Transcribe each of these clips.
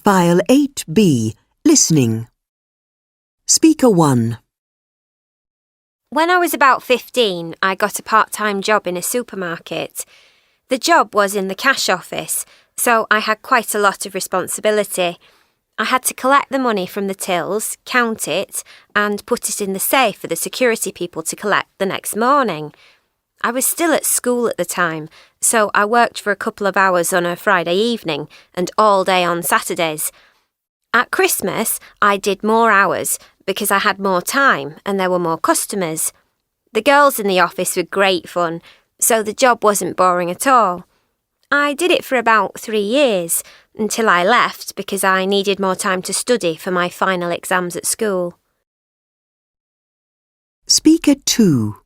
File 8B, Listening. Speaker 1. When I was about 15, I got a part-time job in a supermarket. The job was in the cash office, so I had quite a lot of responsibility. I had to collect the money from the tills, count it, and put it in the safe for the security people to collect the next morning. I was still at school at the time, so I worked for a couple of hours on a Friday evening and all day on Saturdays. At Christmas, I did more hours because I had more time and there were more customers. The girls in the office were great fun, so the job wasn't boring at all. I did it for about 3 years, until I left because I needed more time to study for my final exams at school. Speaker 2.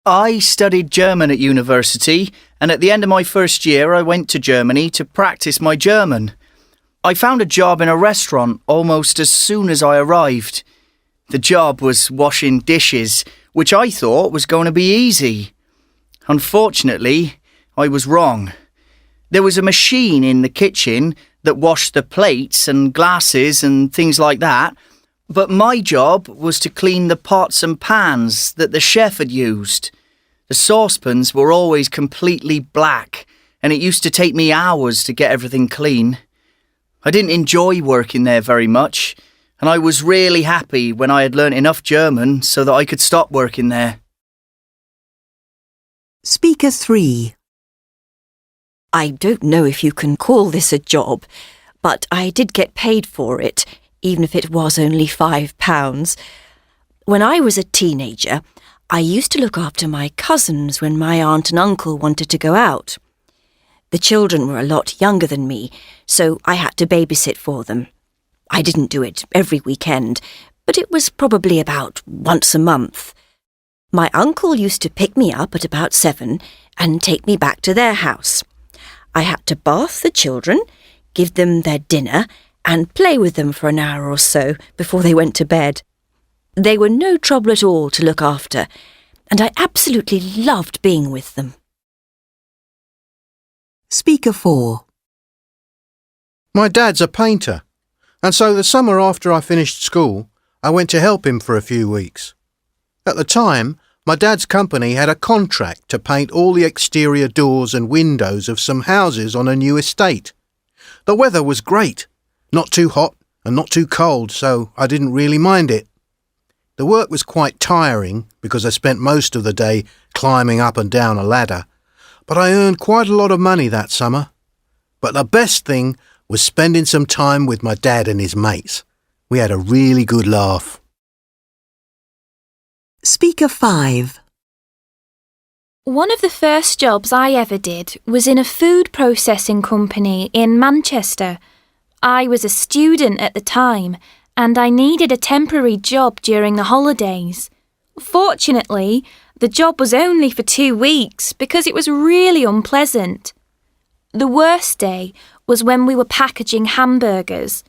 I studied German at university, and at the end of my first year I went to Germany to practice my German. I found a job in a restaurant almost as soon as I arrived. The job was washing dishes, which I thought was going to be easy. Unfortunately, I was wrong. There was a machine in the kitchen that washed the plates and glasses and things like that, but my job was to clean the pots and pans that the chef had used. The saucepans were always completely black, and it used to take me hours to get everything clean. I didn't enjoy working there very much, and I was really happy when I had learnt enough German so that I could stop working there. Speaker 3. I don't know if you can call this a job, but I did get paid for it, even if it was only £5. When I was a teenager, I used to look after my cousins when my aunt and uncle wanted to go out. The children were a lot younger than me, so I had to babysit for them. I didn't do it every weekend, but it was probably about once a month. My uncle used to pick me up at about 7 and take me back to their house. I had to bath the children, give them their dinner, and play with them for an hour or so before they went to bed. They were no trouble at all to look after, and I absolutely loved being with them. Speaker 4. My dad's a painter, and so the summer after I finished school, I went to help him for a few weeks. At the time, my dad's company had a contract to paint all the exterior doors and windows of some houses on a new estate. The weather was great, not too hot and not too cold, so I didn't really mind it. The work was quite tiring because I spent most of the day climbing up and down a ladder, but I earned quite a lot of money that summer. But the best thing was spending some time with my dad and his mates. We had a really good laugh. Speaker 5. One of the first jobs I ever did was in a food processing company in Manchester. I was a student at the time, and I needed a temporary job during the holidays. Fortunately, the job was only for 2 weeks because it was really unpleasant. The worst day was when we were packaging hamburgers.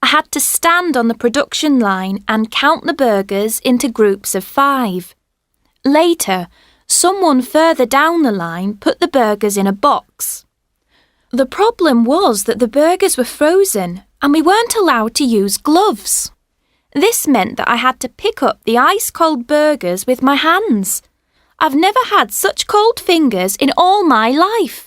I had to stand on the production line and count the burgers into groups of 5. Later, someone further down the line put the burgers in a box. The problem was that the burgers were frozen and we weren't allowed to use gloves. This meant that I had to pick up the ice-cold burgers with my hands. I've never had such cold fingers in all my life.